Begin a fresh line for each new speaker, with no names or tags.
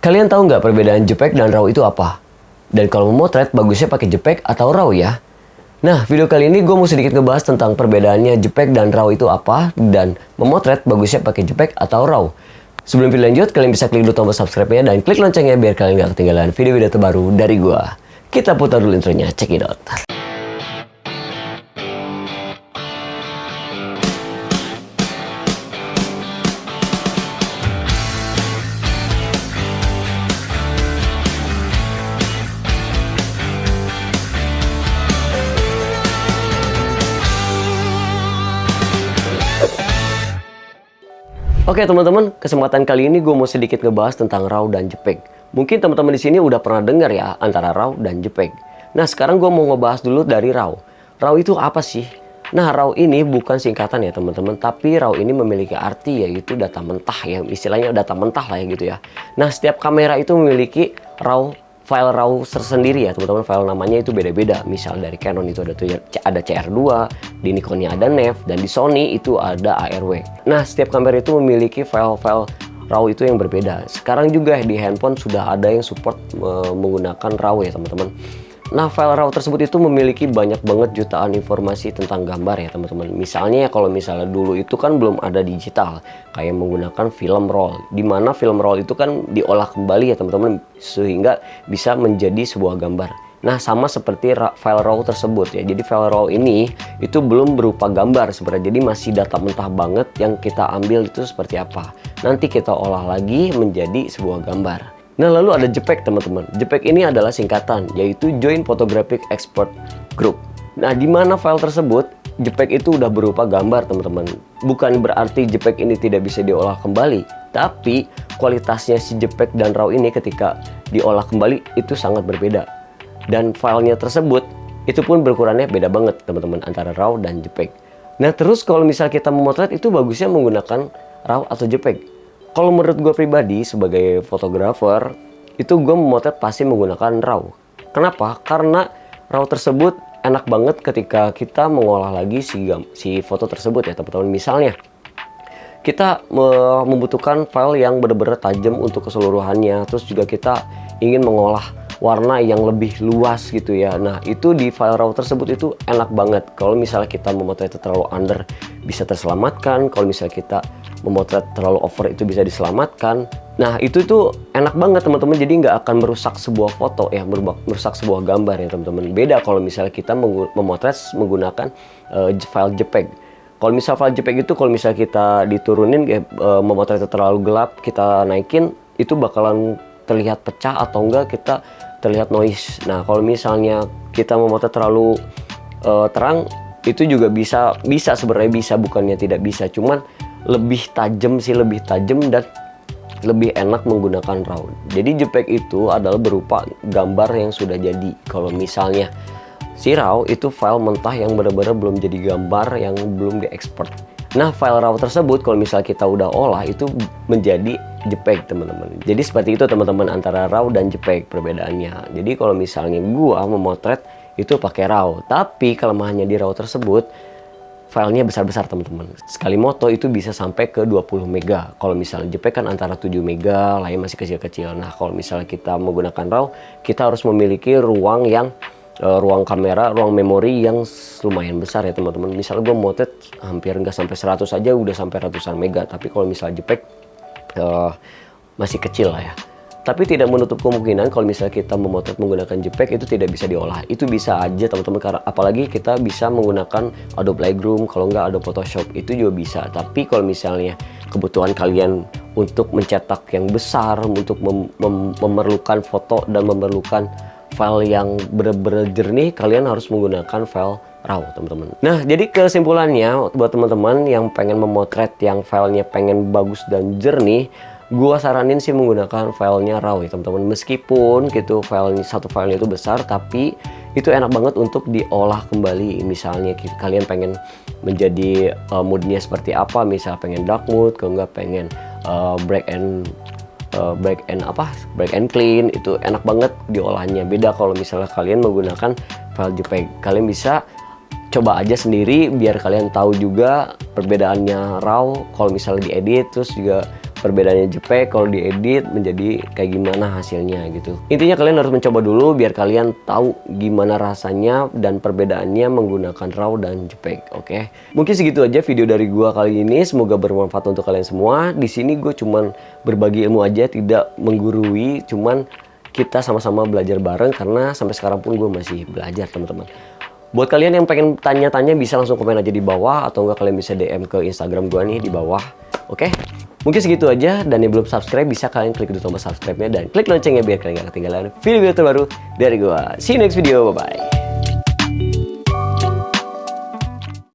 Kalian tahu nggak perbedaan JPEG dan RAW itu apa? Dan kalau memotret, bagusnya pakai JPEG atau RAW ya? Nah, video kali ini gue mau sedikit ngebahas tentang perbedaannya JPEG dan RAW itu apa, dan memotret bagusnya pakai JPEG atau RAW. Sebelum video lanjut, kalian bisa klik dulu tombol subscribe-nya dan klik loncengnya biar kalian nggak ketinggalan video-video terbaru dari gue. Kita putar dulu intronya, check it out. Oke teman-teman, kesempatan kali ini gue mau sedikit ngebahas tentang RAW dan JPEG. Mungkin teman-teman di sini udah pernah dengar ya antara RAW dan JPEG. Nah sekarang gue mau ngebahas dulu dari RAW. RAW itu apa sih? Nah RAW ini bukan singkatan ya teman-teman, tapi RAW ini memiliki arti yaitu data mentah ya, istilahnya data mentah lah ya gitu ya. Nah setiap kamera itu memiliki file RAW tersendiri ya teman-teman, file namanya itu beda-beda. Misal dari Canon itu ada CR2, di Nikonnya ada NEF, dan di Sony itu ada ARW. Nah setiap kamera itu memiliki file-file RAW itu yang berbeda. Sekarang juga di handphone sudah ada yang support menggunakan RAW ya teman-teman. Nah file RAW tersebut itu memiliki banyak banget jutaan informasi tentang gambar ya teman-teman. Misalnya kalau misalnya dulu itu kan belum ada digital, kayak menggunakan film roll, dimana film roll itu kan diolah kembali ya teman-teman sehingga bisa menjadi sebuah gambar. Nah sama seperti file RAW tersebut ya. Jadi file RAW ini itu belum berupa gambar sebenarnya, jadi masih data mentah banget yang kita ambil itu seperti apa. Nanti kita olah lagi menjadi sebuah gambar. Nah lalu ada JPEG teman-teman. JPEG ini adalah singkatan, yaitu Joint Photographic Export Group. Nah di mana file tersebut JPEG itu udah berupa gambar teman-teman. Bukan berarti JPEG ini tidak bisa diolah kembali, tapi kualitasnya si JPEG dan RAW ini ketika diolah kembali itu sangat berbeda. Dan filenya tersebut itu pun berukurannya beda banget teman-teman antara RAW dan JPEG. Nah terus kalau misal kita memotret itu bagusnya menggunakan RAW atau JPEG. Kalau menurut gue pribadi sebagai fotografer, itu gue memotret pasti menggunakan RAW. Kenapa? Karena RAW tersebut enak banget ketika kita mengolah lagi si foto tersebut ya teman-teman. Misalnya, kita membutuhkan file yang benar-benar tajam untuk keseluruhannya. Terus juga kita ingin mengolah warna yang lebih luas gitu ya. Nah itu di file RAW tersebut itu enak banget. Kalau misalnya kita memotret terlalu under bisa terselamatkan. Kalau misalnya kita memotret terlalu over itu bisa diselamatkan. Nah itu tuh enak banget teman-teman. Jadi nggak akan merusak sebuah foto ya, merusak sebuah gambar ya teman-teman. Beda kalau misalnya kita memotret menggunakan file JPEG. Kalau misal file JPEG itu kalau misalnya kita diturunin memotret terlalu gelap, kita naikin itu bakalan terlihat pecah atau enggak kita terlihat noise. Nah kalau misalnya kita memotret terlalu terang itu juga bisa sebenarnya bisa, bukannya tidak bisa, cuman lebih tajam dan lebih enak menggunakan RAW. Jadi JPEG itu adalah berupa gambar yang sudah jadi. Kalau misalnya si RAW itu file mentah yang benar-benar belum jadi gambar, yang belum diekspor. Nah file RAW tersebut kalau misalnya kita udah olah itu menjadi JPEG teman-teman. Jadi seperti itu teman-teman antara RAW dan JPEG perbedaannya. Jadi kalau misalnya gua memotret itu pakai RAW, tapi kelemahannya di RAW tersebut filenya besar-besar teman-teman. Sekali moto itu bisa sampai ke 20 mega. Kalau misalnya JPEG kan antara 7 mega, lain masih kecil-kecil. Nah kalau misalnya kita menggunakan RAW, kita harus memiliki ruang kamera, ruang memori yang lumayan besar ya teman-teman. Misalnya gue motret hampir nggak sampai 100 aja udah sampai ratusan mega. Tapi kalau misalnya JPEG masih kecil lah ya. Tapi tidak menutup kemungkinan kalau misalnya kita memotret menggunakan JPEG itu tidak bisa diolah. Itu bisa aja teman-teman, karena apalagi kita bisa menggunakan Adobe Lightroom, kalau nggak Adobe Photoshop itu juga bisa. Tapi kalau misalnya kebutuhan kalian untuk mencetak yang besar, untuk memerlukan foto dan memerlukan file yang benar-benar jernih, kalian harus menggunakan file RAW teman-teman. Nah jadi kesimpulannya buat teman-teman yang pengen memotret yang filenya pengen bagus dan jernih, gua saranin sih menggunakan filenya RAW ya teman-teman. Meskipun gitu satu filenya itu besar, tapi itu enak banget untuk diolah kembali. Misalnya kalian pengen menjadi moodnya seperti apa, misal pengen dark mood, kalau nggak pengen break and clean, itu enak banget diolahnya. Beda kalau misalnya kalian menggunakan file JPEG. Kalian bisa coba aja sendiri biar kalian tahu juga perbedaannya RAW kalau misalnya diedit, terus juga perbedaannya JPEG kalau diedit menjadi kayak gimana hasilnya gitu. Intinya kalian harus mencoba dulu biar kalian tahu gimana rasanya dan perbedaannya menggunakan RAW dan JPEG. Oke. Mungkin segitu aja video dari gua kali ini. Semoga bermanfaat untuk kalian semua. Di sini gue cuman berbagi ilmu aja, tidak menggurui, cuman kita sama-sama belajar bareng karena sampai sekarang pun gue masih belajar, teman-teman. Buat kalian yang pengen tanya-tanya bisa langsung komen aja di bawah atau enggak kalian bisa DM ke Instagram gue nih di bawah. Oke? Mungkin segitu aja, dan yang belum subscribe bisa kalian klik tombol subscribe-nya dan klik loncengnya biar kalian gak ketinggalan video terbaru dari gue. See you next video, bye-bye.